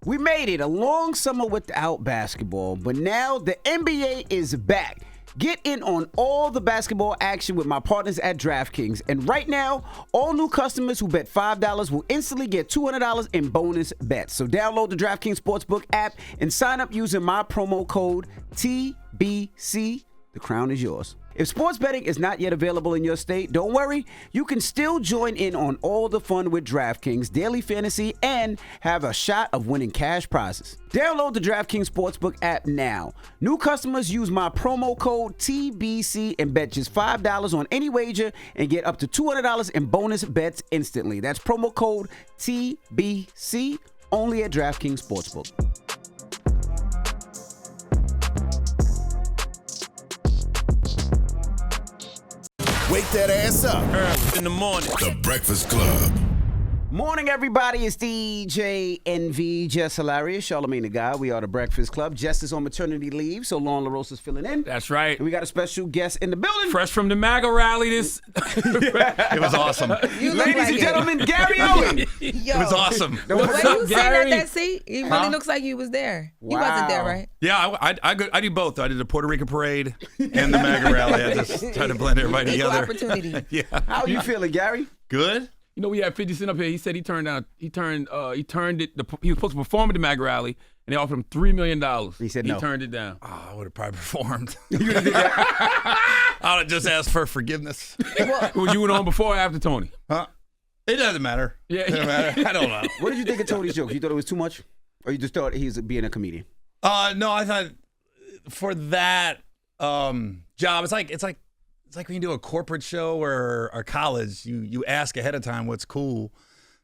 We made it a long summer without basketball, but now the NBA is back. Get in on all the basketball action with my partners at DraftKings. And right now, all new customers who bet $5 will instantly get $200 in bonus bets. So download the DraftKings Sportsbook app and sign up using my promo code TBC. The crown is yours. If sports betting is not yet available in your state, don't worry. You can still join in on all the fun with DraftKings, daily fantasy, and have a shot of winning cash prizes. Download the DraftKings Sportsbook app now. New customers use my promo code TBC and bet just $5 on any wager and get up to $200 in bonus bets instantly. That's promo code TBC only at DraftKings Sportsbook. Wake that ass up. Early in the morning. The Breakfast Club. Morning, everybody. It's DJ NV, Jess Hilarious, Charlamagne the Guy. We are the Breakfast Club. Jess is on maternity leave, so Lauren LaRosa is filling in. That's right. And we got a special guest in the building. Fresh from the MAGA rally. This it was awesome. Ladies and gentlemen, Gary Owen. Yo, It was awesome. The way you sitting Gary? at that seat, it really looks like you was there. You wasn't there, right? Yeah, I do both. I did the Puerto Rican parade and the MAGA rally. I just tried to blend everybody Equal together. opportunity. Yeah. How are you feeling, Gary? Good. You know, we had 50 Cent up here. He said he turned it. He was supposed to perform at the MAGA rally, and they offered him $3 million. He said no. He turned it down. Oh, I would have probably performed. I would have just asked for forgiveness. Was you on before or after Tony? Huh? It doesn't matter. Yeah. It doesn't matter. I don't know. What did you think of Tony's joke? You thought it was too much? Or you just thought he was being a comedian? No, I thought for that job, it's like when you do a corporate show or college, you ask ahead of time what's cool.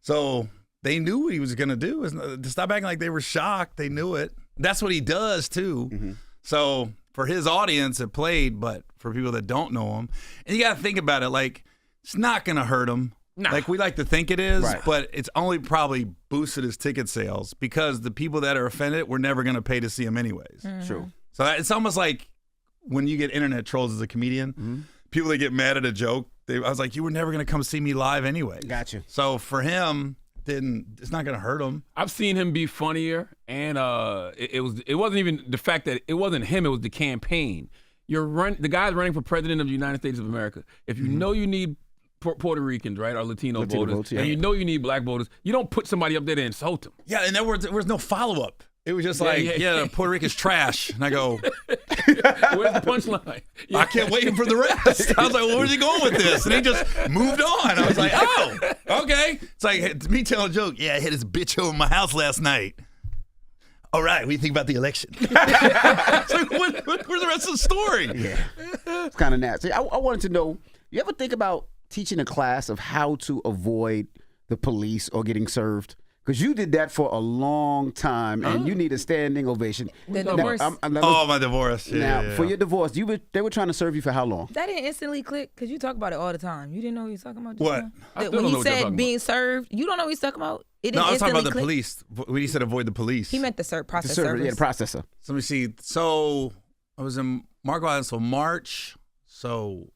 So they knew what he was going to do. To stop acting like they were shocked, they knew it. That's what he does, too. Mm-hmm. So for his audience, it played, but for people that don't know him, and you got to think about it, like, it's not going to hurt him. Nah. Like we like to think it is, Right. but it's only probably boosted his ticket sales because the people that are offended were never going to pay to see him anyways. True. So it's almost like when you get internet trolls as a comedian, people that get mad at a joke, I was like, you were never going to come see me live anyway. Gotcha. So for him, it's not going to hurt him. I've seen him be funnier, and it wasn't even the fact that it wasn't him; it was the campaign. The guy's running for president of the United States of America. If you know you need Puerto Ricans, right, or Latino voters, votes, yeah. and you know you need black voters, you don't put somebody up there to insult them. Yeah, and there was no follow-up. It was just Yeah. the Puerto Rican's trash. And I go, Where's the punchline? Yeah. I can't wait for the rest. I was like, well, where's he going with this? And he just moved on. I was like, oh, okay. It's like it's me telling a joke. Yeah, I hit this bitch over my house last night. All right, what do you think about the election? It's like, where's the rest of the story? Yeah. It's kind of nasty. I wanted to know, you ever think about teaching a class of how to avoid the police or getting served? Because you did that for a long time, and you need a standing ovation. The divorce. My divorce. Yeah, for your divorce, they were trying to serve you for how long? That didn't instantly click because you talk about it all the time. You didn't know what he was talking about? What? I still When don't know he what you're said talking being served, you don't know what he's talking about? It didn't No, I was talking instantly about the click? police. When he said avoid the police. He meant the process The server, service. yeah, the processor. So let me see. So I was in Marco Island, so March. So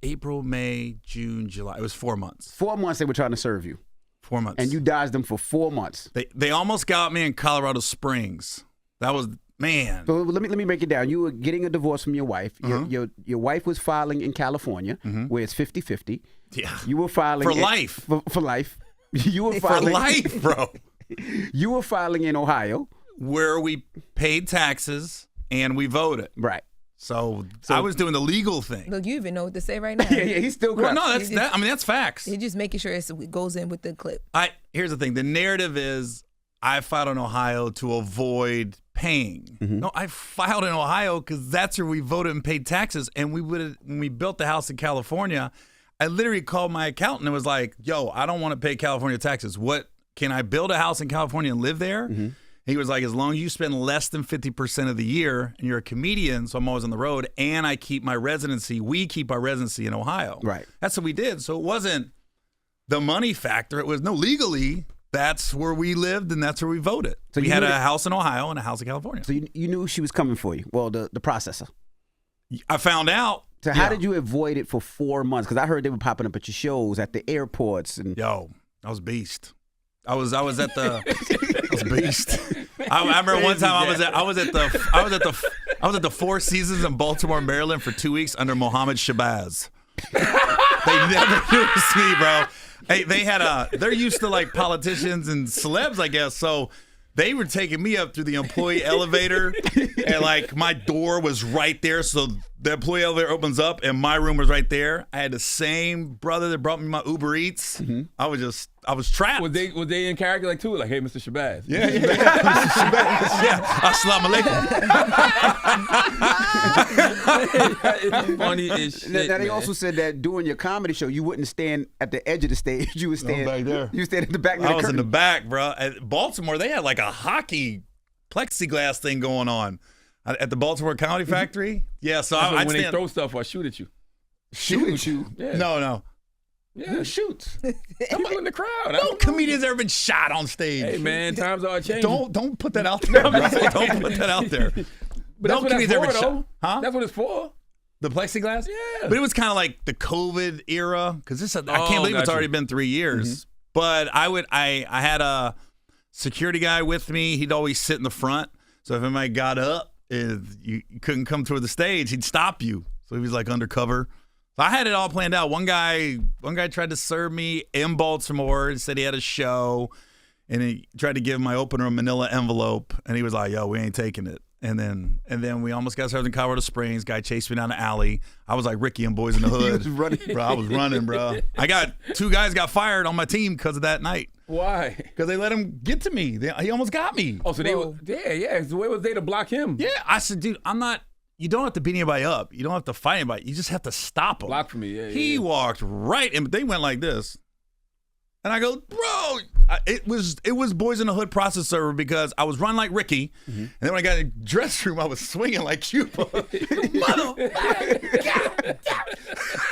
April, May, June, July. It was 4 months. 4 months they were trying to serve you, 4 months. and you dodged them for 4 months. They almost got me in Colorado Springs. That was, man. So let me break it down. You were getting a divorce from your wife. Your wife was filing in California, where it's 50-50. Yeah. You were filing For life. For life. You were For filing life, bro. You were filing in Ohio. Where we paid taxes and we voted. Right. So I was doing the legal thing. Look, you even know what to say right now. Yeah, he's still Well, correct. no, that's facts. You're just making sure it goes in with the clip. Here's the thing. The narrative is I filed in Ohio to avoid paying. No, I filed in Ohio because that's where we voted and paid taxes. And when we built the house in California, I literally called my accountant and was like, yo, I don't want to pay California taxes. What, can I build a house in California and live there? He was like, as long as you spend less than 50% of the year and you're a comedian, so I'm always on the road, and we keep our residency in Ohio. Right. That's what we did. So it wasn't the money factor. It was, no, legally, that's where we lived and that's where we voted. So we had a house in Ohio and a house in California. So you knew she was coming for you. Well, the processor. I found out. So how did you avoid it for 4 months? Because I heard they were popping up at your shows, at the airports, and Yo, I was beast. I was at the was beast. I remember one time I was at the Four Seasons in Baltimore, Maryland for 2 weeks under Mohammed Shabazz. They never used me, bro. Hey, they're used to like politicians and celebs, I guess. So they were taking me up through the employee elevator, and like my door was right there. So the employee elevator opens up, and my room was right there. I had the same brother that brought me my Uber Eats. Mm-hmm. I was trapped. Was they in character like too? Like, hey, Mr. Shabazz. Yeah. Mr. Shabazz. Yeah. Assalamu alaikum. It's funny as shit. Now they also said that during your comedy show, you wouldn't stand at the edge of the stage. You would stand back there. You stand at the back. I was in the back, bro. At Baltimore, they had like a hockey plexiglass thing going on at the Baltimore Comedy Factory. Yeah, so when they throw stuff or shoot at you. Shoot at you? Yeah. No. Yeah. Who shoots? Somebody in the crowd. No comedian's ever been shot on stage. Hey man, times are changing. Don't put that out there, bro. Don't put that out there. But that's what it's for, though. Huh? That's what it's for. The plexiglass? Yeah. But it was kind of like the COVID era, because I can't believe it's already been 3 years. Mm-hmm. But I had a security guy with me. He'd always sit in the front. So if anybody got up, you couldn't come toward the stage, he'd stop you. So he was like undercover. So I had it all planned out. One guy tried to serve me in Baltimore. He said he had a show, and he tried to give my opener a manila envelope, and he was like, yo, we ain't taking it. And then we almost got served in Colorado Springs. Guy chased me down the alley. I was like Ricky and Boys in the Hood. He was running. Bro, I was running, bro. Two guys got fired on my team because of that night. Why? Because they let him get to me. He almost got me. Oh, so they were, yeah. The way was they to block him? Yeah. I said, dude, you don't have to beat anybody up. You don't have to fight anybody. You just have to stop him. Block for me, yeah. He walked right in, but they went like this. And I go, bro, it was Boys in the Hood process server, because I was running like Ricky, and then when I got in the dressing room, I was swinging like Cuba.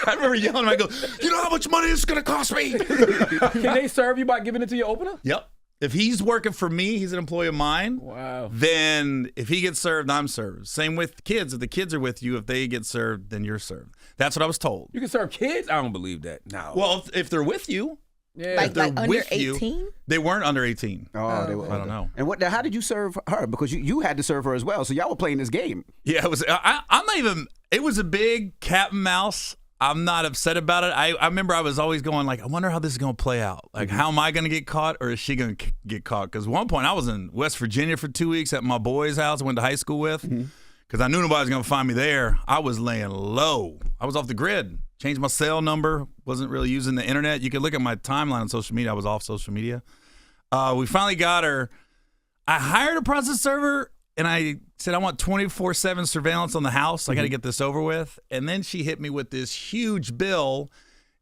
I remember yelling, I go, you know how much money this is going to cost me? Can they serve you by giving it to your opener? Yep. If he's working for me, he's an employee of mine. Wow. Then if he gets served, I'm served. Same with kids. If the kids are with you, if they get served, then you're served. That's what I was told. You can serve kids? I don't believe that. No. Well, if they're with you. Yeah. Like under 18? They weren't under 18. Oh, they were. I don't know. And how did you serve her? Because you had to serve her as well. So y'all were playing this game. Yeah, it was. I'm not even. It was a big cat and mouse. I'm not upset about it. I remember I was always going like, I wonder how this is going to play out. Like, how am I going to get caught, or is she going to get caught? Because at one point I was in West Virginia for 2 weeks at my boy's house I went to high school with, because I knew nobody was going to find me there. I was laying low. I was off the grid. Changed my cell number. Wasn't really using the internet. You can look at my timeline on social media. I was off social media. We finally got her. I hired a process server, and I said, I want 24/7 surveillance on the house. I got to get this over with. And then she hit me with this huge bill,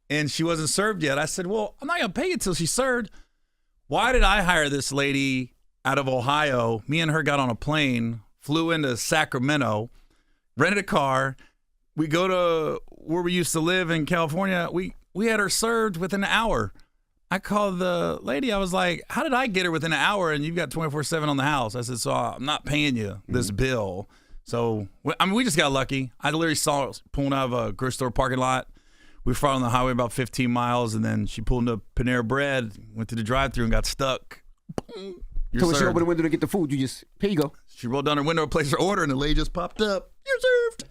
and she wasn't served yet. I said, well, I'm not going to pay it till she's served. Why did I hire this lady out of Ohio? Me and her got on a plane, flew into Sacramento, rented a car. We go to where we used to live in California. We had her served within an hour. I called the lady. I was like, how did I get her within an hour and you've got 24/7 on the house? I said, so I'm not paying you this bill. So, I mean, we just got lucky. I literally saw her pulling out of a grocery store parking lot. We were on the highway about 15 miles, and then she pulled into Panera Bread, went to the drive-thru and got stuck. So when she opened the window to get the food, here you go. She rolled down her window, placed her order, and the lady just popped up. You're served.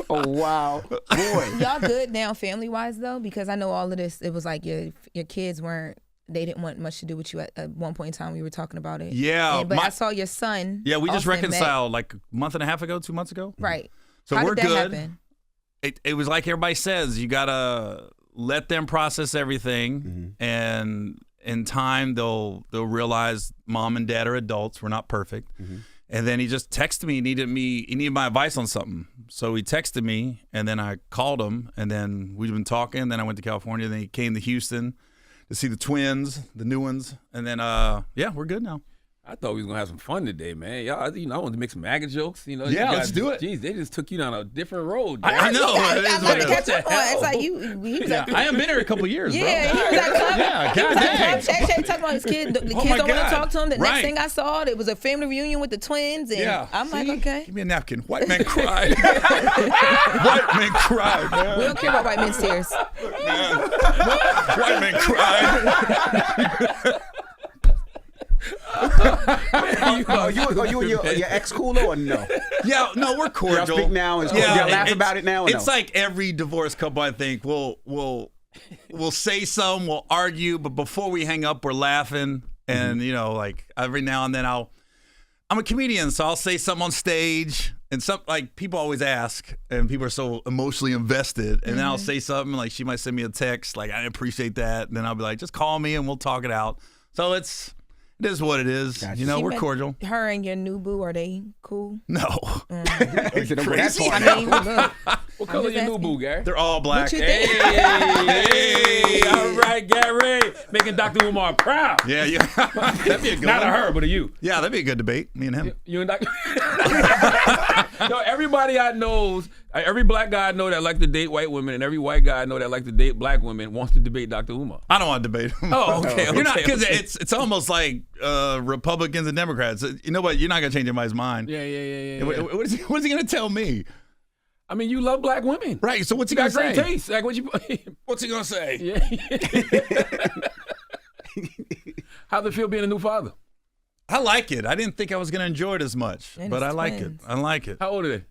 Oh, wow. Boy. Y'all good now family-wise, though? Because I know all of this, it was like your kids they didn't want much to do with you at one point in time. We were talking about it. Yeah. But I saw your son. Yeah, we just reconciled Mack. like a month and a half ago, 2 months ago. Right. So How we're did that good. happen? It was like everybody says, you got to let them process everything, and in time they'll realize mom and dad are adults. We're not perfect. And then he just texted me. He needed my advice on something. So he texted me, and then I called him, and then we've been talking. Then I went to California. Then he came to Houston to see the twins, the new ones. And then, yeah, we're good now. I thought we was gonna have some fun today, man. Y'all, I wanted to make some MAGA jokes. Yeah, you guys, let's do it. Geez, they just took you down a different road. I know. It's like he was like, I haven't been here a couple years, bro. yeah, he was like, Yeah, he was goddamn. Shay talking about his kid. The kids my don't want God. to talk to him. The Right. next thing I saw, it was a family reunion with the twins, and I'm like, okay. Give me a napkin. White man cried. White man cried, man. We don't care about white men's tears. White man cried. Are you and your ex cooler or no? Yeah, no, we're cordial. Y'all speak now? Y'all laugh about it now? Or it's like every divorced couple, I think, we'll say some, we'll argue, but before we hang up, we're laughing. And, you know, like every now and then I'm a comedian, so I'll say something on stage. And some, like, people always ask, and people are so emotionally invested. And then I'll say something, like she might send me a text, like, I appreciate that. And then I'll be like, just call me and we'll talk it out. So it is what it is. Gotcha. You know, we're cordial. Her and your new boo, are they cool? No. Crazy. I mean, look. What color your new boo, Gary? They're all black. What you Hey, think? all right, Gary, making Dr. Umar proud. Yeah. That'd be a good Not one. a her, but a you. Yeah, that'd be a good debate, me and him. You and Dr. No, everybody I knows, every black guy I know that like to date white women, and every white guy I know that like to date black women wants to debate Dr. Umar. I don't want to debate him. Oh, okay. You're not, because okay. it's almost like Republicans and Democrats. You know what? You're not gonna change anybody's mind. Yeah. What is he gonna tell me? I mean, you love black women. Right. So what's he You gonna got great say? taste. Like what you? What's he gonna say? Yeah. How's it feel being a new father? I like it. I didn't think I was gonna enjoy it as much, And but it's I like it. twins. I like it. How old are they?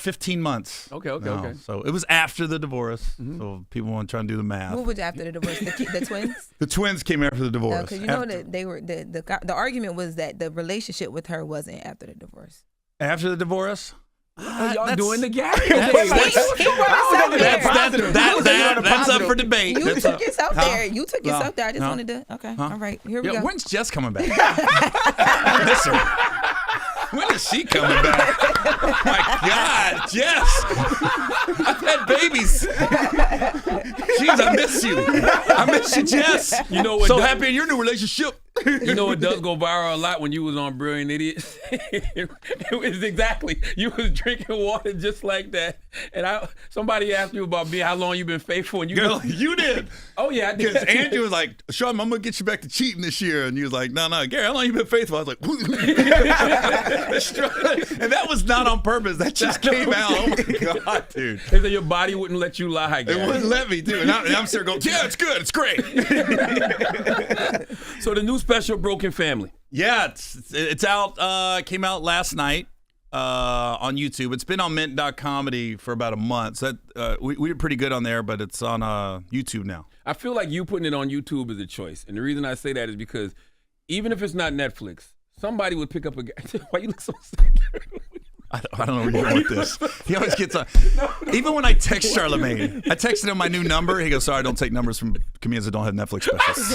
15 months. Okay. So it was after the divorce. So people want to try and do the math. What was after the divorce? The twins? The twins came after the divorce. Because you know that they were the argument was that the relationship with her wasn't after the divorce. After the divorce. Y'all doing the Gary thing. That's up positive. for debate. You That's took up- yourself Huh? there. You took yourself there. I just No. wanted to. Okay. Huh? All right. Here we Yeah, go. when's Jess coming back? I miss her. When is she coming back? My God, Jess! I've had babies. Jeez, I miss you. I miss you, Jess. You know what? So happy in your new relationship. You know what does go viral a lot when you was on Brilliant Idiots? It was exactly, you was drinking water just like that. And somebody asked you about how long you been faithful. And you Girl, you did. Oh, yeah, I did. Because Andrew was like, Sean, I'm going to get you back to cheating this year. And you was like, no, Gary, how long you been faithful? I was like, and that was not on purpose. That just came out. Oh, my God, dude. They said your body wouldn't let you lie, Gary. It wouldn't let me, dude. And I'm sitting there going, yeah, it's good. It's great. So the new special, Broken Family. Yeah, it's out. Came out last night on YouTube. It's been on mint.comedy for about a month. So that, we did pretty good on there, but it's on YouTube now. I feel like you putting it on YouTube is a choice. And the reason I say that is because even if it's not Netflix, somebody would pick up a... Why you look so sad? I don't know where you're going with this. He always gets on. Even when I text Charlamagne, I texted him my new number. He goes, sorry, I don't take numbers from comedians that don't have Netflix specials.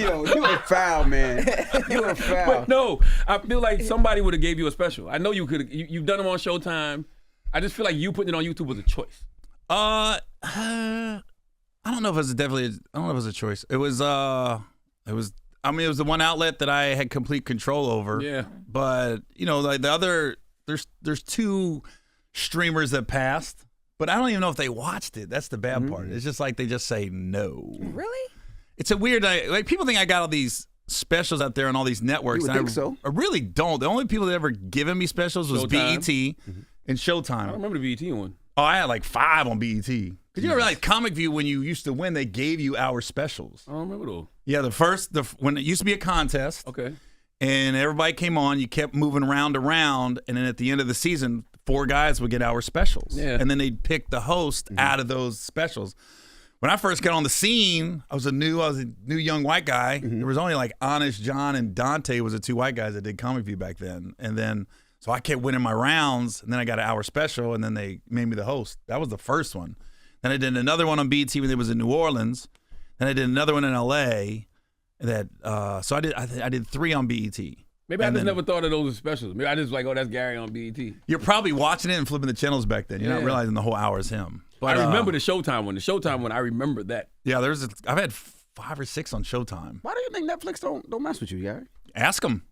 Yo, you a foul, man. You a foul. But no, I feel like somebody would have gave you a special. I know you could. You've done them on Showtime. I just feel like you putting it on YouTube was a choice. I don't know if it was definitely. I don't know if it was a choice. It was. I mean, it was the one outlet that I had complete control over. Yeah. But you know, like the other, there's two streamers that passed, but I don't even know if they watched it. That's the bad part. It's just like they just say no. Really? It's a weird. Like people think I got all these specials out there on all these networks. You would and think so. I really don't. The only people that ever given me specials was Showtime. BET and Showtime. I remember the BET one. Oh, I had like 5 on BET. Because you ever like Comic View, when you used to win, they gave you our specials. I don't remember those. Yeah, when it used to be a contest, Okay. and everybody came on, you kept moving round to round, and then at the end of the season, 4 guys would get our specials. Yeah. And then they'd pick the host out of those specials. When I first got on the scene, I was a new young white guy. There was only like Honest John and Dante was the 2 white guys that did Comic View back then. And then so I kept winning my rounds, and then I got an hour special, and then they made me the host. That was the first one. Then I did another one on BET when it was in New Orleans. Then I did another one in LA. So I did 3 on BET. Maybe I just never thought of those as specials. Maybe I just like, oh, that's Gary on BET. You're probably watching it and flipping the channels back then. You're not Yeah. realizing the whole hour is him. But I remember the Showtime one. The Showtime one, I remember that. Yeah, I've had 5 or 6 on Showtime. Why do you think Netflix don't mess with you, Gary? Ask them,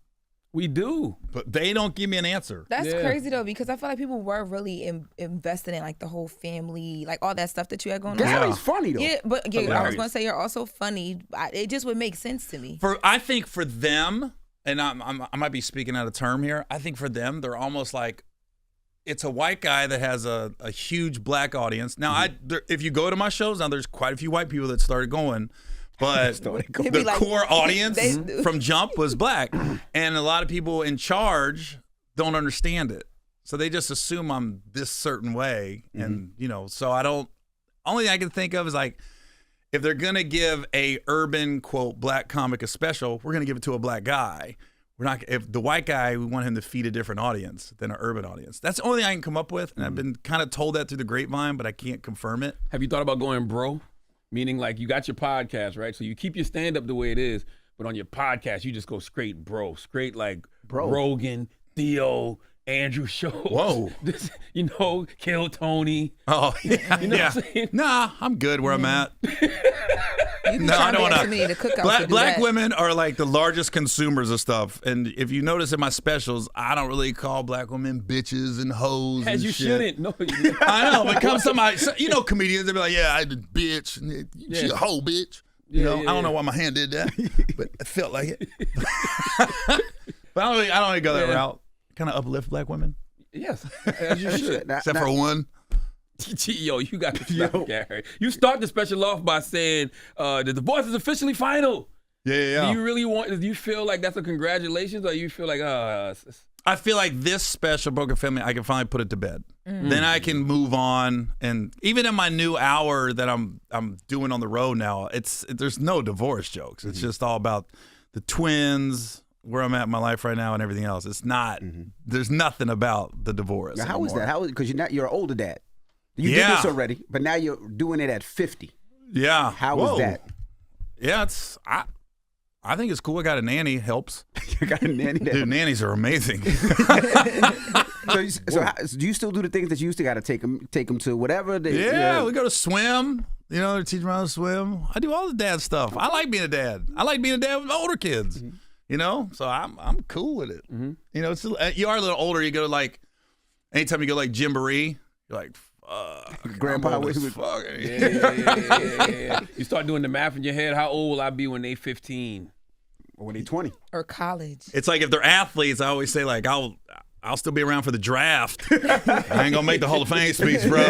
We do. but they don't give me an answer. That's Yeah. crazy though, because I feel like people were really invested in like the whole family, like all that stuff that you had going on. Gary's funny though. Yeah, but I was Hilarious. gonna say you're also funny. It just would make sense to me. I think for them, and I might be speaking out of term here. I think for them, they're almost like it's a white guy that has a huge black audience. Now, if you go to my shows now, there's quite a few white people that started going. But It'd be the like- core audience they- from Jump was black. And a lot of people in charge don't understand it. So they just assume I'm this certain way. And, you know, so I don't, only thing I can think of is like, if they're going to give a urban, quote, black comic a special, we're going to give it to a black guy. We're not, if the white guy, we want him to feed a different audience than an urban audience. That's the only thing I can come up with. And I've been kind of told that through the grapevine, but I can't confirm it. Have you thought about going bro? Meaning like you got your podcast, right? So you keep your stand-up the way it is, but on your podcast, you just go straight bro. Straight like Rogan, Theo, Andrew Show. Whoa. This, you know, Kill Tony. Oh, yeah. You know what I'm saying? Nah, I'm good where I'm at. You be No, I trying to don't get wanna. too many to cook out to do Black that. women are like the largest consumers of stuff. And if you notice in my specials, I don't really call black women bitches and hoes As and you shit. shouldn't. No, you I know, but come somebody, you know, comedians, they be like, yeah, I did bitch. And she a hoe bitch. You know, I don't know why my hand did that, but it felt like it. But I don't really go that route. Kind of uplift black women, Yes, as you should. except for one. Yo, you got to stop, Gary. You start the special off by saying the divorce is officially final. Yeah. Do you really want? Do you feel like that's a congratulations, or you feel like I feel like this special Broken Family, I can finally put it to bed. Then I can move on, and even in my new hour that I'm doing on the road now, there's no divorce jokes. It's just all about the twins, where I'm at in my life right now, and everything else. It's not. There's nothing about the divorce. Now, how is anymore. that? Because you're an older dad. You did Yeah. this already, but now you're doing it at 50. Yeah. How was that? Yeah, I think it's cool. I got a nanny. Helps. You got a nanny that. Dude, nannies are amazing. So do you still do the things that you used to got to take them to whatever? Yeah, we go to swim. You know, they teach them how to swim. I do all the dad stuff. I like being a dad. I like being a dad with older kids. You know, so I'm cool with it. You know, it's you are a little older. You go to like anytime you go like Gymboree, you're like, fuck, Grandpa, I'm old as with- fuck. yeah. You start doing the math in your head. How old will I be when they 15? Or when they 20. Or college. It's like if they're athletes, I always say like I'll still be around for the draft. I ain't gonna make the Hall of Fame speech, bro.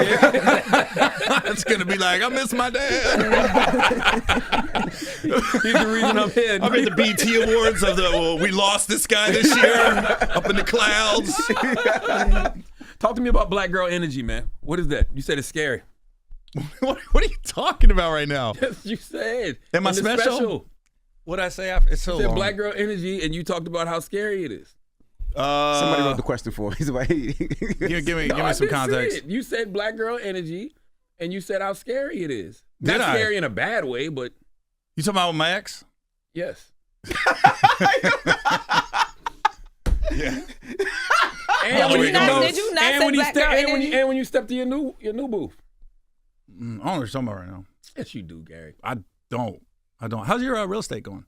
It's gonna be like I miss my dad. He's the reason I'm here. I'm in the BT Awards of we lost this guy this year up in the clouds. Talk to me about black girl energy, man. What is that? You said it's scary. What are you talking about right now? Yes, you said. Am I In the special? What'd I say after? It's so You said long. black girl energy, and you talked about how scary it is. Somebody wrote the question for me. He's like, Give me I some did see context. it. You said black girl energy, and you said how scary it is. Did Not I? scary in a bad way, but You talking about my ex? yes. Yeah. And Did you not say black girl energy? when you step to your new booth. I don't know what you're talking about right now. Yes, you do, Gary. I don't. How's your real estate going?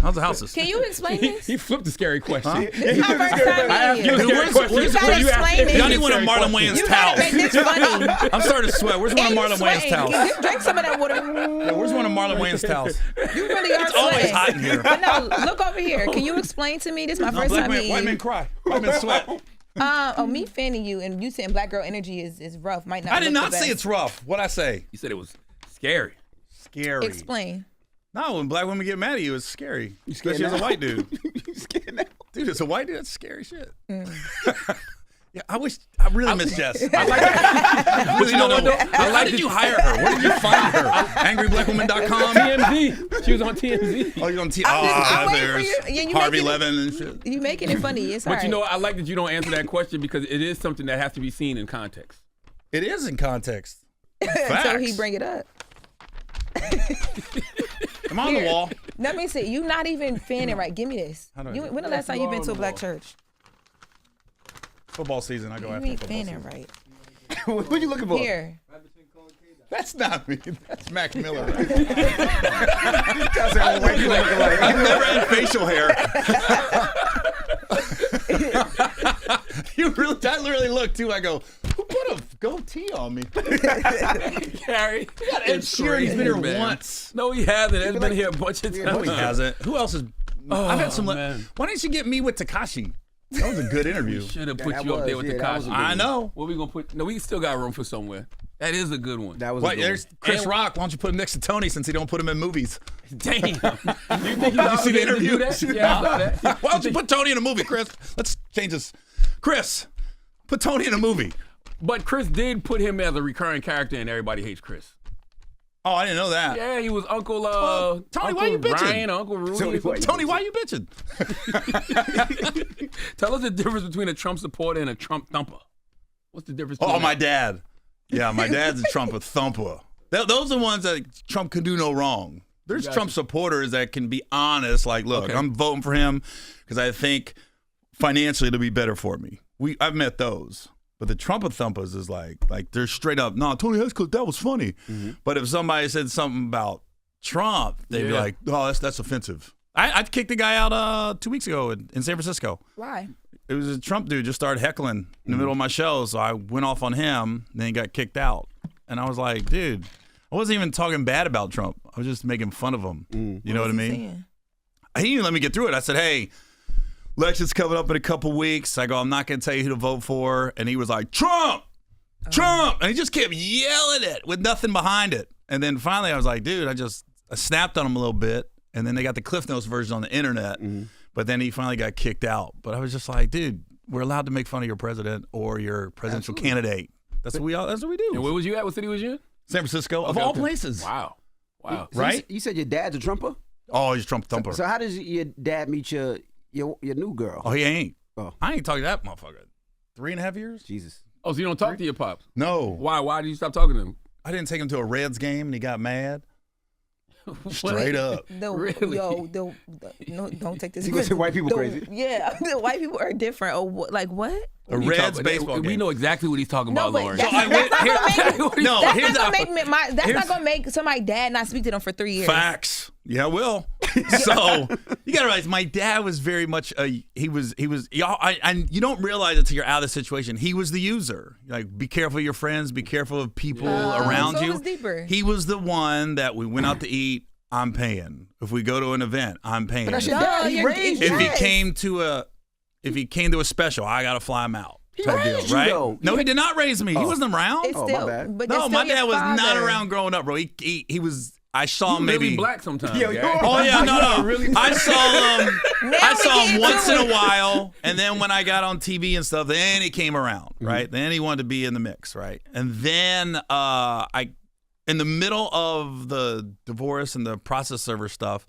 How's the houses? Can you explain this? He flipped the scary question. This is my first time I asked you a meeting scary you. question. You so gotta you asked explain me it. Y'all a need one of scary Marlon question. Wayans' You gotta towels. make this funny. I'm starting to sweat. Where's one of And you Marlon Wayans' sweating. towels? Just drink some of that water. Yeah, where's one of Marlon Wayans' towels? You really are It's always sweating. hot in here. But no, look over here. Can you explain to me? This is my No, first black time men, meeting white men you. cry. White men sweat. Me fanning you and you saying black girl energy is rough. Might not. I did look the not say best. it's rough. What'd I say? You said it was scary. Scary. Explain. No, when black women get mad at you, it's scary. scared Especially as a now? white dude. You scared now? Dude, it's a white dude. That's scary shit. Yeah, I really miss Jess. I like her. Really don't know. How did you hire her? Where did you find her? AngryBlackWoman.com? TMZ. She was on TMZ. Oh, you're on TV. I'm waiting for there's you. Yeah, you Harvey making it- Levin and shit. You making it funny. It's But alright. you know, I like that you don't answer that question because it is something that has to be seen in context. It is in context. so Facts. he bring it up. I'm on the wall. Let me see. You not even fanning right. Give me this. How do I You, do it? when the last time you been to a black church? Football season. I go You after ain't football fanning season. right. What are you looking for? Here. That's not me. That's Mack Miller. White people looking like. I've never had facial hair. I literally look too. I go, who put a goatee on me? Gary. Ed Sheeran's been here once. No, he hasn't. Ed's been here a bunch of times. No, he hasn't. Who else is? I've had some. man. Why didn't you get me with Takashi? That was a good interview. Should have put that you up was- there with yeah, the that was a Takashi. good I know. What we gonna put? No, we still got room for somewhere. That is a good one. That was What? a good There's one. Chris Rock. Why don't you put him next to Tony since he don't put him in movies? Damn. You think Did you see the interview? Do that? Yeah, I saw that. Why don't you put Tony in a movie, Chris? Let's change this. Chris, put Tony in a movie. But Chris did put him as a recurring character in Everybody Hates Chris. Oh, I didn't know that. Yeah, he was Uncle Tony, Uncle why you bitching? Brian, Uncle Rudy. Tony, why you bitching? Tell us the difference between a Trump supporter and a Trump thumper. What's the difference? Oh, my dad. Yeah, my dad's a Trump thumper. Those are the ones that Trump can do no wrong. There's Trump supporters that can be honest, like, look, Okay. I'm voting for him because I think financially it'll be better for me. I've met those. But the Trump thumpers is like they're straight up, no, Tony, that was funny. Mm-hmm. But if somebody said something about Trump, they'd be like, oh, that's offensive. I kicked the guy out 2 weeks ago in San Francisco. Why? It was a Trump dude just started heckling in the middle of my show, so I went off on him, and then he got kicked out. And I was like, dude, I wasn't even talking bad about Trump. I was just making fun of him. You know what I mean? Saying? He didn't let me get through it. I said, hey, election's coming up in a couple weeks. I go, I'm not going to tell you who to vote for. And he was like, Trump! Trump! And he just kept yelling it with nothing behind it. And then finally I was like, dude, I snapped on him a little bit. And then they got the Cliff Notes version on the internet. But then he finally got kicked out. But I was just like, dude, we're allowed to make fun of your president or your presidential candidate. That's what we do. And where was you at? What city was you in? San Francisco, of all places. Wow. Right? You said your dad's a Trumper? Oh, he's a Trump thumper. So how does your dad meet your new girl? Oh, he ain't. Oh. I ain't talking to that motherfucker. 3.5 years? Jesus. Oh, so you don't talk to your pops? No. Why? Why did you stop talking to him? I didn't take him to a Reds game and he got mad. Straight up. Really? No, don't take this. You gonna say white people crazy? Yeah, the white people are different. Or like what? A Reds baseball game. We know exactly what he's talking No, about, but Lauren. that's not gonna make somebody dad not speak to them for 3 years. Facts. Yeah, I will. So you gotta realize my dad was very much he was y'all. And you don't realize it until you're out of the situation. He was the user. Like, be careful of your friends. Be careful of people around so you. it was deeper. He was the one that we went out to eat. I'm paying. If we go to an event, I'm paying. But that's your dad. He raised you. If he came to a special, I gotta fly him out. Type deal, raised you, right? though. No, he did not raise me. He wasn't around. It's Oh, still, my bad. but No, it's my still dad your was not father. around growing up, bro. He was. I saw him really maybe. black sometimes. Yo, yeah. Oh yeah, no. Really I saw him. Now I we saw get him into once in it. a while, and then when I got on TV and stuff, then he came around, right? Then he wanted to be in the mix, right? And then in the middle of the divorce and the process server stuff,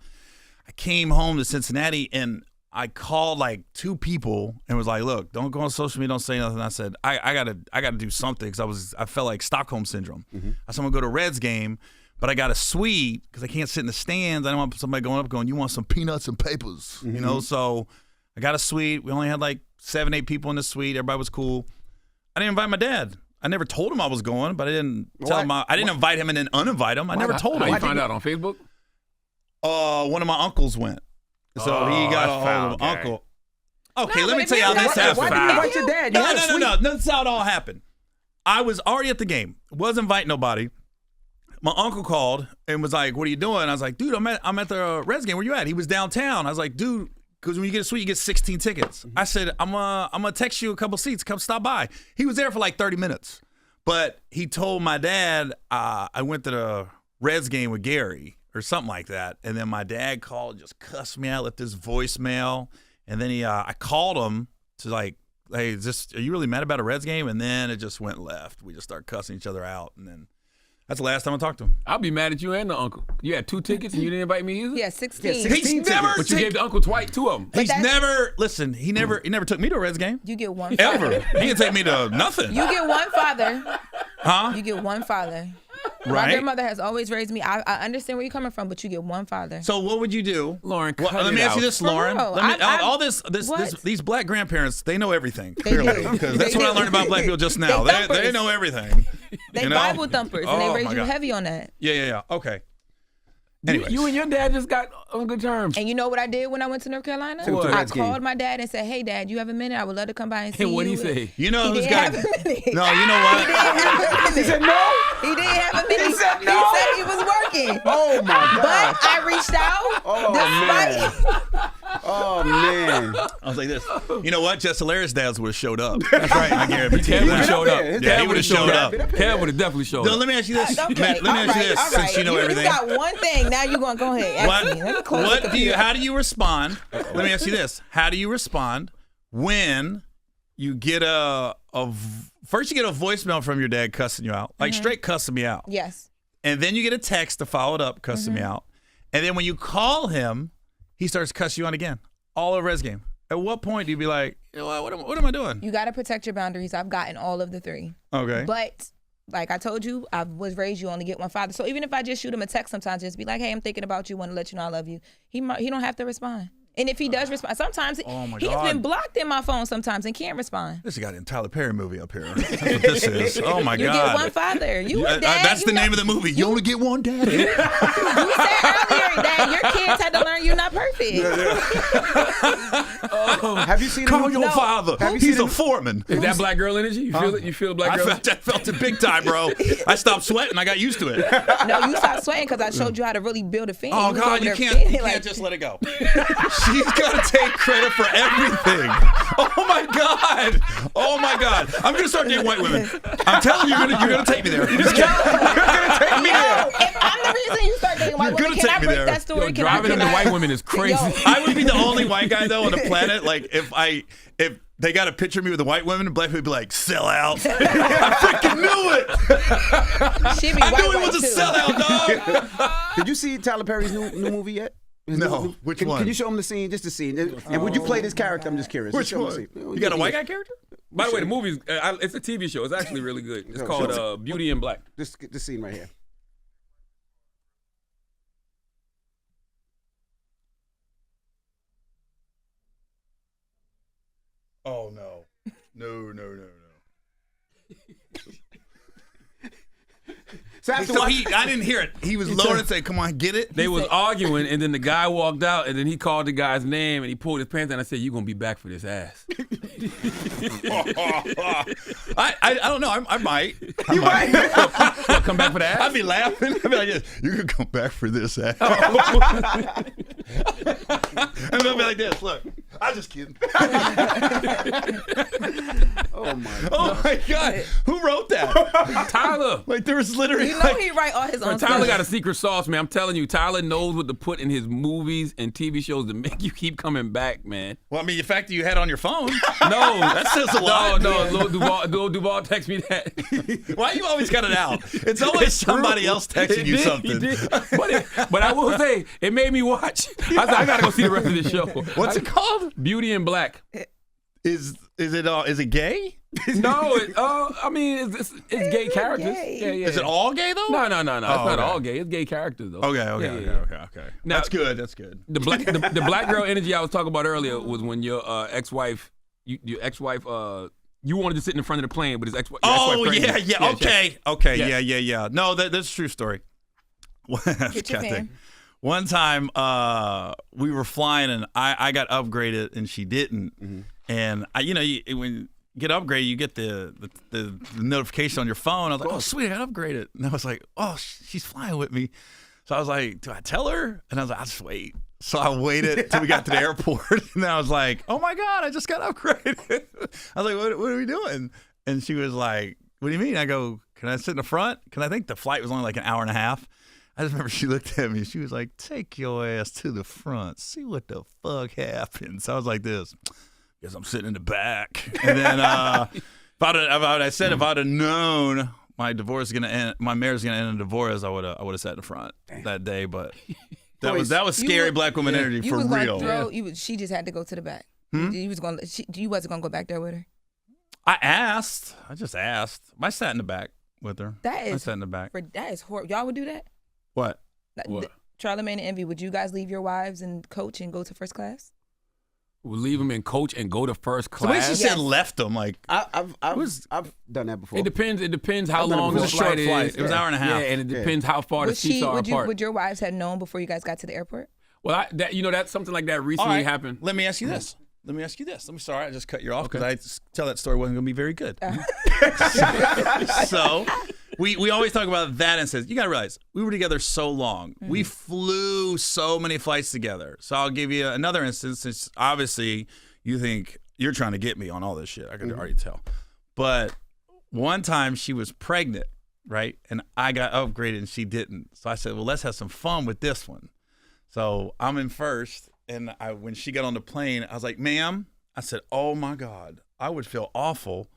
I came home to Cincinnati and I called like 2 people and was like, "Look, don't go on social media, don't say nothing." I said, "I gotta do something," because I felt like Stockholm syndrome. I said, "I'm gonna go to a Reds game." But I got a suite because I can't sit in the stands. I don't want somebody going up going, "You want some peanuts and papers?" You know. So I got a suite. We only had like 7, 8 people in the suite. Everybody was cool. I didn't invite my dad. I never told him I was going, but I didn't tell him. I didn't invite him and then uninvite him. I never told How him. you find out on Facebook? One of my uncles went, so he got a hold of uncle. Okay, No, let but me if tell you how you this invite- happened. Why didn't you invite your dad? You had a suite. No. That's how it all happened. I was already at the game. Wasn't inviting nobody. My uncle called and was like, "What are you doing?" I was like, "Dude, I'm at the Reds game. Where you at?" He was downtown. I was like, "Dude," because when you get a suite, you get 16 tickets. I said, I'm gonna text you a couple seats. Come stop by. He was there for like 30 minutes. But he told my dad, I went to the Reds game with Gary or something like that. And then my dad called, just cussed me out, left this voicemail. And then I called him to like, "Hey, are you really mad about a Reds game?" And then it just went left. We just started cussing each other out. And then that's the last time I talked to him. I'll be mad at you and the uncle. You had 2 tickets and you didn't invite me either? Yeah, 16. Yeah, 16 He's never But you gave the uncle 2 of them. He's never listen. He never took me to a Reds game You get one father. ever. He didn't take me to nothing. You get one father. Huh? You get one father. My Right. grandmother has always raised me. I understand where you're coming from, but you get one father. So what would you do, Lauren, Well, cut let it me ask you out. this, For Lauren. real. Let me, all What? these black grandparents, they know everything They clearly do. because that's They what I do. learned about black people just now. They They thumpers. know everything. They you know? Bible thumpers, and they Oh, raise my you God. heavy on that. Yeah. Okay. Anyways. You and your dad just got on good terms. And you know what I did when I went to North Carolina? Took him to the I Reds game. called my dad and said, "Hey, Dad, you have a minute? I would love to come by and see And you." what'd he say? You know He who's didn't got have a minute. No, you know what? He said no. He didn't have a minute. He said no. He said he was working. Oh my God. But I reached out. Oh, despite, Oh Oh man. I was like this. You know what? Jess Hilarious dads would have showed up. That's right. I guarantee Kev you would have that. showed up. Yeah, he would have showed up. Kev would have definitely showed No, up. let me ask you this. Okay, Matt, let me ask you this, all right. since you know everything. You got one thing. Now you're going to go ahead. Ask me. Let me close the computer. How do you respond? Let me ask you this. How do you respond when you get first you get a voicemail from your dad cussing you out, like straight cussing me out. Yes. And then you get a text to follow it up, cussing me out. And then when you call him, he starts cussing you out again, all over his game. At what point do you be like, you know what am I doing? You got to protect your boundaries. I've gotten all of the three. Okay. But like I told you, I was raised you only get one father. So even if I just shoot him a text sometimes, just be like, hey, I'm thinking about you, want to let you know I love you. He don't have to respond. And if he does respond, sometimes he's been blocked in my phone sometimes and can't respond. This has got a Tyler Perry movie up here. That's what this is. Oh my You God. get one father. You a dad. That's the name of the movie. You only get one daddy. You said earlier that your kids had to learn you're not perfect. Have you seen Call your father. He's a foreman. Is that black girl energy? You feel it? You feel the black girl? I felt it big time, bro. I stopped sweating. I got used to it. No, you stopped sweating because I showed you how to really build a fan. Oh was God, over you there can't fanning just let it go. She's got to take credit for everything. Oh my God. Oh my God. I'm gonna start dating white women. I'm telling you, you're gonna take me there. You're gonna take me there. If I'm the reason you start dating white You're women, gonna can I take me break there. that story? Yo, driving into white women is crazy. I would be the only white guy though on the planet. Like if they got a picture of me with a white woman, and black people would be like, sell out. I freaking knew it. She'd be I knew white it was a too. sellout, dog. Did you see Tyler Perry's new movie yet? No. Which one? Can you show him the scene? Just the scene. And would you play this character? I'm just curious. Which Just show him one? the scene. You got a white guy character? By the way, the movie's it's a TV show. It's actually really good. It's called Beauty in Black. Just get the scene right here. Oh no. No. So after So I didn't hear it. He was lower and said, come on, get it. They was arguing, and then the guy walked out, and then he called the guy's name, and he pulled his pants down. I said, "You gonna be back for this ass?" I don't know. I might. you might. Come back for the ass. I'd be laughing. I'd be like, yes, you can come back for this ass. And I'd be like this. Look, I'm just kidding. Oh my God. Oh my God. Who wrote that? Tyler. Like there was literally You know he write all his own Tyler stuff. got a secret sauce, man. I'm telling you, Tyler knows what to put in his movies and TV shows to make you keep coming back, man. Well, I mean, the fact that you had it on your phone. No, That says a lot. No, Lil Duval text me that. Why you always got it out? It's always somebody else texting you something. But I will say, it made me watch. I said, I gotta go see the rest of this show. What's it called? Beauty in Black. Is it gay? No, I mean, it's gay characters. gay. Yeah. Is it all gay though? No. It's not okay. all gay. It's gay characters though. Okay. Now- That's good. That's good. The black girl energy I was talking about earlier was when your ex-wife, you wanted to sit in the front of the plane, but his ex-wife. Oh pregnant. yeah. Okay. Yes. Yeah. No, that's a true story. Get your fan. One time we were flying and I got upgraded and she didn't. Mm-hmm. And when you get upgraded, you get the notification on your phone. I was like, oh sweet, I got upgraded. And I was like, oh, she's flying with me. So I was like, do I tell her? And I was like, I'll just wait. So I waited till we got to the airport, and then I was like, oh my God, I just got upgraded. I was like, what are we doing? And she was like, what do you mean? I go, can I sit in the front? Because I think the flight was only like an hour and a half. I just remember she looked at me. She was like, take your ass to the front. See what the fuck happens. I was like this. Guess I'm sitting in the back. And then if I'd have known my divorce is gonna end, my marriage is gonna end in divorce, I would have sat in the front that day. But that was scary black woman energy for real. She just had to go to the back. You wasn't gonna go back there with her. I just asked. I sat in the back with her. I sat in the back. That is horrible. Y'all would do that? What? Charlamagne and Envy, would you guys leave your wives and coach and go to first class? We'll leave them in coach and go to first The way class. she said left them, like I've done that before. It depends how I've done it long before. the It was a short flight flight. is. It was an hour and a half. Yeah, and it depends how far the seats are apart. Would your wives have known before you guys got to the airport? Well, that's something like that all recently right, happened. Let me ask you this. I'm sorry, I just cut you off because I tell that story wasn't going to be very good. So we always talk about that instance. You got to realize, we were together so long. We flew so many flights together. So I'll give you another instance, since obviously you think you're trying to get me on all this shit. I could already tell. But one time she was pregnant, right? And I got upgraded and she didn't. So I said, well, let's have some fun with this one. So I'm in first. And when she got on the plane, I was like, ma'am, I said, oh my God, I would feel awful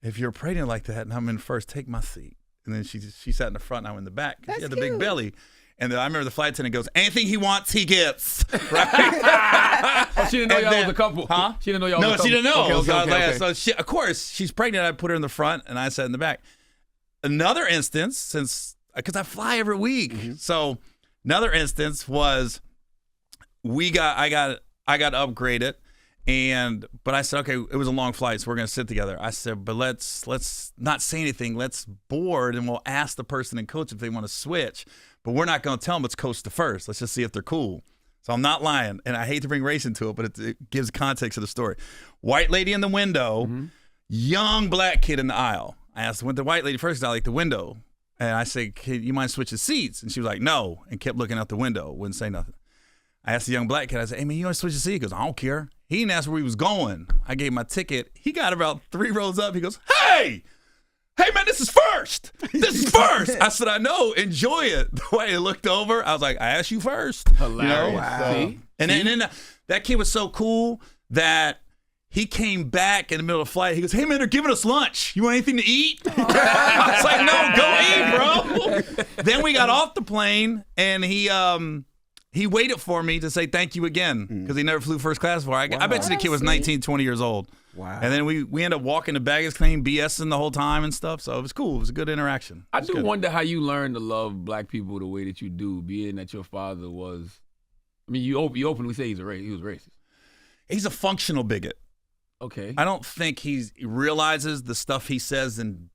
if you're pregnant like that and I'm in first. Take my seat. And then she sat in the front and I'm in the back. She had the big belly. And then I remember the flight attendant goes, anything he wants, he gets. Right? Oh, she didn't know y'all was a couple. Huh? She didn't know y'all was a couple. No, she didn't know. Okay. So she, of course, she's pregnant. I put her in the front and I sat in the back. Another instance, because I fly every week. So another instance was I got upgraded. But I said, okay, it was a long flight, so we're gonna sit together. I said, but let's not say anything. Let's board, and we'll ask the person and coach if they want to switch. But we're not gonna tell them it's coach to first. Let's just see if they're cool. So I'm not lying, and I hate to bring race into it, but it gives context to the story. White lady in the window, young black kid in the aisle. I asked the white lady first, 'cause I like the window, and I said, "Can you mind switching seats?" And she was like, "No," and kept looking out the window, wouldn't say nothing. I asked the young black kid, I said, hey, man, you want to switch the seat? He goes, I don't care. He didn't ask where he was going. I gave him my ticket. He got about 3 rows up. He goes, hey, man, this is first. This is first. I said, I know. Enjoy it. The way he looked over, I was like, I asked you first. Hilarious. Wow. And then that kid was so cool that he came back in the middle of the flight. He goes, hey, man, they're giving us lunch. You want anything to eat? I was like, no, go eat, bro. Then we got off the plane, and he waited for me to say thank you again because he never flew first class before. I bet you the kid was 19, 20 years old. Wow. And then we ended up walking the baggage claim, BSing the whole time and stuff. So it was cool. It was a good interaction. I do wonder how you learned to love black people the way that you do, being that your father was, I mean, you openly say he was racist. He's a functional bigot. Okay. I don't think he realizes the stuff he says and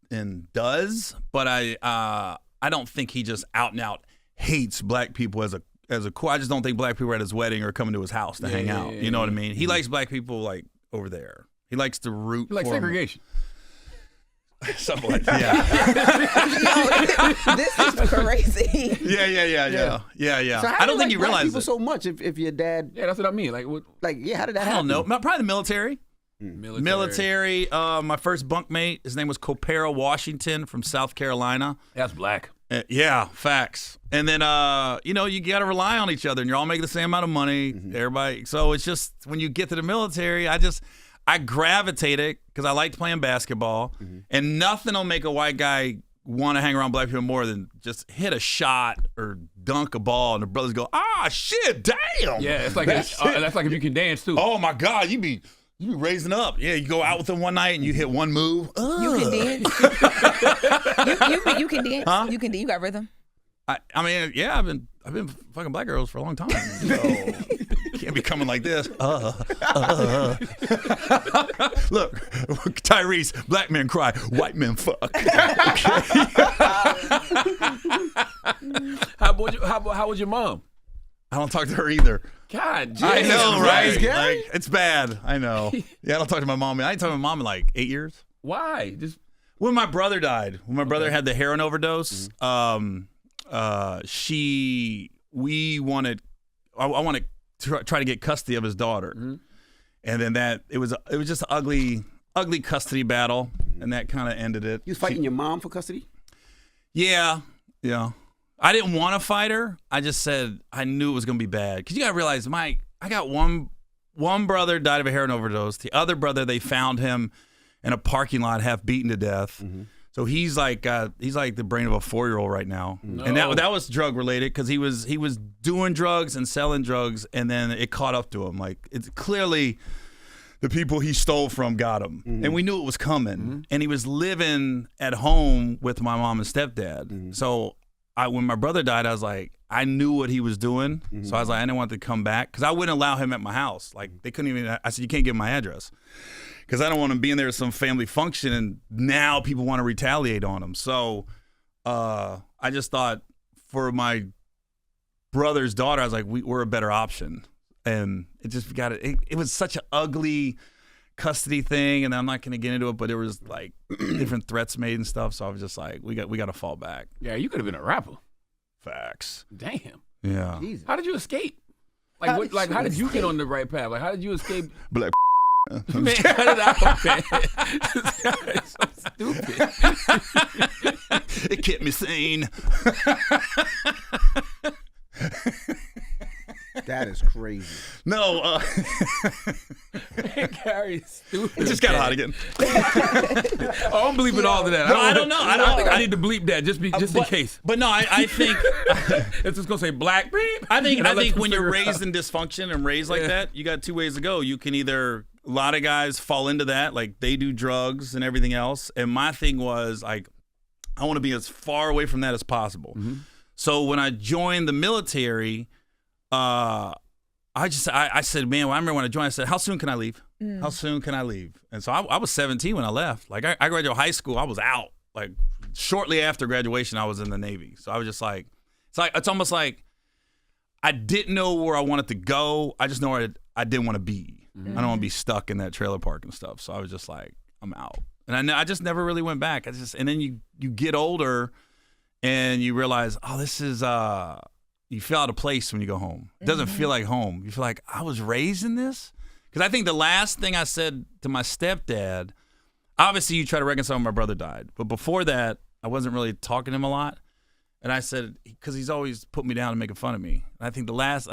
does, but I don't think he just out and out hates black people as a core. I just don't think black people are at his wedding or coming to his house to hang out. You know what I mean? He likes black people like over there. He likes to root for segregation. Something like that. Yo, this is crazy. Yeah. So how I don't think you you like black realize people it. so much if your dad. Yeah, that's what I mean. Like, what? Like, yeah, how did that I happen? don't know. Probably the military. Military. My first bunkmate, his name was Copera Washington from South Carolina. That's black. Yeah, facts. And then, you got to rely on each other, and you're all making the same amount of money. Everybody. So it's just when you get to the military, I gravitated because I liked playing basketball, and nothing will make a white guy want to hang around black people more than just hit a shot or dunk a ball, and the brothers go, shit, damn. Yeah, it's like that's like if you can dance too. Oh my God, you be raising up. Yeah, you go out with them one night and you hit one move. You can dance. you can dance. Huh? You can dance. You got rhythm. I mean, yeah, I've been fucking black girls for a long time. So can't be coming like this. Look, Tyrese, black men cry, white men fuck. How was your mom? I don't talk to her either. God, I know, right? Gary? Like, it's bad. I know. Yeah, I don't talk to my mom. I ain't talked to my mom in like 8 years. Why? Just When my brother died, when my brother had the heroin overdose, I wanted to try to get custody of his daughter, and then it was just an ugly custody battle, and that kind of ended it. You was fighting your mom for custody? Yeah. I didn't want to fight her. I just said I knew it was going to be bad because you got to realize, Mike, I got one brother died of a heroin overdose. The other brother, they found him in a parking lot, half beaten to death. So he's like the brain of a 4-year-old right now, and that was drug related because he was doing drugs and selling drugs, and then it caught up to him. Like, it's clearly the people he stole from got him, and we knew it was coming. And he was living at home with my mom and stepdad. So when my brother died, I was like, I knew what he was doing, so I was like, I didn't want to come back because I wouldn't allow him at my house. Like, they couldn't even. I said, you can't give him my address. Because I don't want him being there at some family function and now people want to retaliate on him. So I just thought for my brother's daughter, I was like, we're a better option. And it just it was such an ugly custody thing, and I'm not gonna get into it, but there was like different threats made and stuff. So I was just like, we got to fall back. Yeah, you could have been a rapper. Facts. Damn. Yeah. Jesus. How did you escape? Like, how did you get on the right path? Like, how did you escape? Black. Man, cut it out, man. This guy is so stupid. It kept me sane. That is crazy. No, Gary's stupid. it just got hot again. Oh, I'm bleeping all of that. No, I don't know. I think I need to bleep that just in case. But no, I think It's just gonna say black beep. I think when you're figure raised out. in dysfunction and raised like that, you got two ways to go. You can either, a lot of guys fall into that, like they do drugs and everything else. And my thing was like, I want to be as far away from that as possible. Mm-hmm. So when I joined the military, I said, man, I remember when I joined, I said, how soon can I leave? How soon can I leave? And so I was 17 when I left. Like I graduated high school, I was out. Like shortly after graduation, I was in the Navy. So I was just like, it's almost like I didn't know where I wanted to go. I just know where I didn't want to be. I don't want to be stuck in that trailer park and stuff. So I was just like, I'm out. And I just never really went back. And then you get older and you realize, oh, this is, you feel out of place when you go home. It doesn't feel like home. You feel like, I was raised in this? Because I think the last thing I said to my stepdad, obviously you try to reconcile when my brother died. But before that, I wasn't really talking to him a lot. And I said, because he's always put me down and making fun of me. And I think the last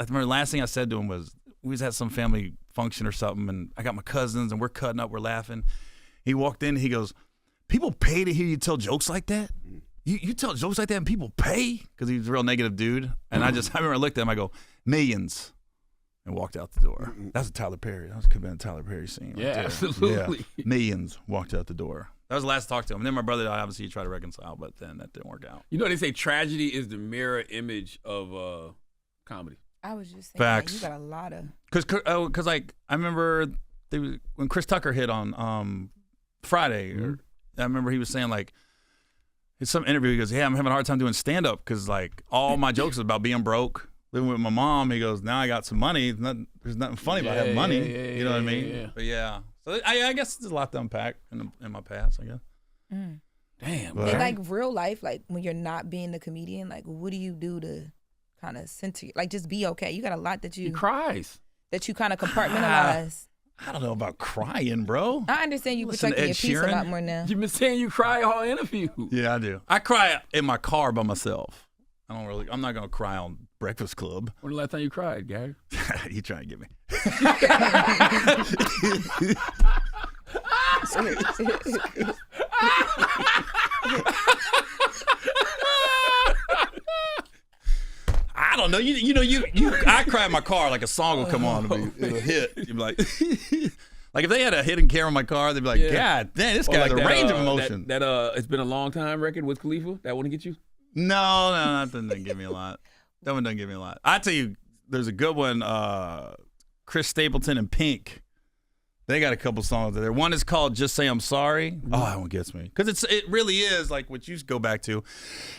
thing I said to him was, we was at some family function or something, and I got my cousins, and we're cutting up, we're laughing. He walked in, and he goes, people pay to hear you tell jokes like that? You tell jokes like that and people pay? Because he was a real negative dude. And I remember I looked at him, I go, millions. And walked out the door. That's a Tyler Perry. That could have been a Tyler Perry scene. Yeah, right there. absolutely. Yeah. Millions walked out the door. That was the last talk to him. And then my brother died. Obviously, he tried to reconcile, but then that didn't work out. You know, they say tragedy is the mirror image of comedy. I was just saying, Facts. you got a lot of. Because like, I remember when Chris Tucker hit on Friday, I remember he was saying, like, in some interview, he goes, yeah, I'm having a hard time doing stand-up because, like, all my jokes is about being broke. Living with my mom, he goes, now I got some money. There's nothing funny about having money. You know what I mean? Yeah. But yeah. So I guess there's a lot to unpack in my past, I guess. Damn. But- In like real life, like when you're not being the comedian, like what do you do to kind of center, like just be okay? You got a lot that He you cries. kind of compartmentalize. I don't know about crying, bro. I understand you Listen to protecting Ed your peace a Sheeran. lot more now. You've been saying you cry all interview. Yeah, I do. I cry in my car by myself. I'm not going to cry on Breakfast Club. When the last time you cried, Gary? You trying to get me. I don't know. I cry in my car like a song will come on. It'll hit. You'll be like, like if they had a hidden camera in my car, they'd be like, God damn, this Or guy's like a that, range of emotion. That it's been a long time record with Khalifa. That wouldn't get you? No, that doesn't give me a lot. That one doesn't give me a lot. I tell you, there's a good one. Chris Stapleton and Pink. They got a couple songs there. One is called "Just Say I'm Sorry." Oh, that one gets me because it really is like what you go back to.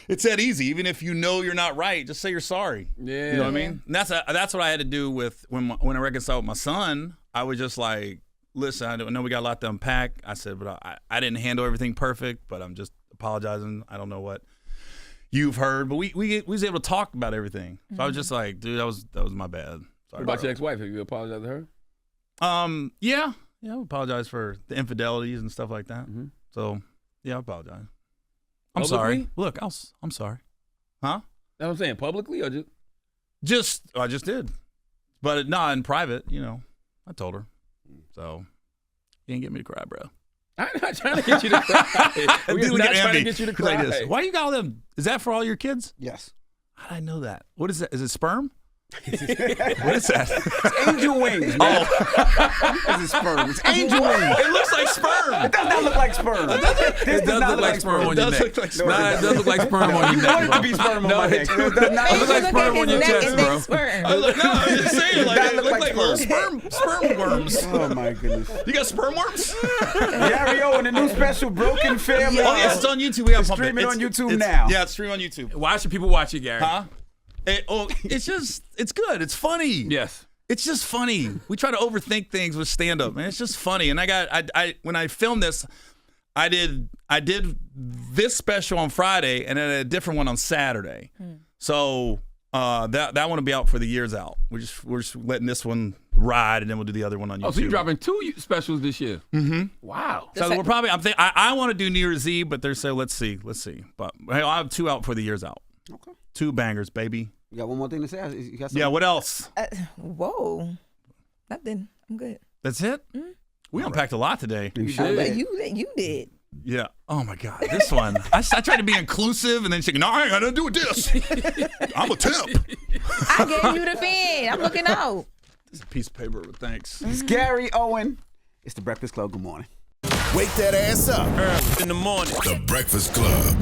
It's that easy. Even if you know you're not right, just say you're sorry. Yeah, you know what I mean. And that's what I had to do with when I reconciled with my son. I was just like, listen, I know we got a lot to unpack. I said, but I didn't handle everything perfect, but I'm just apologizing. I don't know what you've heard, but we was able to talk about everything. So I was just like, dude, that was my bad. Sorry. What about your ex-wife? Have you apologized to her? Yeah, I apologize for the infidelities and stuff like that. So yeah, I apologize. I'm sorry. Look, I'm sorry. Huh? That's what I'm saying. Publicly or just? I just did, but not in private. I told her. So you ain't get me to cry, bro. I'm not trying to get you to cry. We're not trying to get you to cry. Like this. Why you got all them? Is that for all your kids? Yes. How did I know that? What is that? Is it sperm? What is that? It's angel wings, man. It's sperm. It's angel wings. It looks like sperm. It does not look like sperm. It does look like sperm on your neck. It does look like sperm on your neck. I want it to be sperm on my neck. It does not It looks like sperm on your chest, bro. I'm just saying, like, it look like little sperm. sperm worms. Oh my goodness. You got sperm worms? Gary Owen, the new special Broken Family. Oh, yeah, it's on YouTube. We have It's streaming on YouTube now. Yeah, it's streaming on YouTube. Why should people watch it, Gary? Huh? It's good. It's funny. Yes. It's just funny. We try to overthink things with stand-up, man. It's just funny. And I when I filmed this, I did this special on Friday and then a different one on Saturday. So that one will be out for the year's out. We're just letting this one ride, and then we'll do the other one on YouTube. Oh, so you're dropping 2 specials this year? Mm-hmm. Wow. So we're probably. I want to do New Year's Eve, but they're saying let's see. But hey, I'll have 2 out for the year's out. Okay. 2 bangers, baby. You got one more thing to say? You got something? Yeah. What else? Whoa. Nothing. I'm good. That's it. Mm-hmm. We unpacked a lot today. You did. Yeah. Oh my God. This one. I tried to be inclusive, and then she's like, "No, I ain't got nothing to do with this. I'm a temp." I gave you the fin. I'm looking out. This is a piece of paper. But thanks. It's Gary Owen. It's the Breakfast Club. Good morning. Wake that ass up. Early in the morning. The Breakfast Club.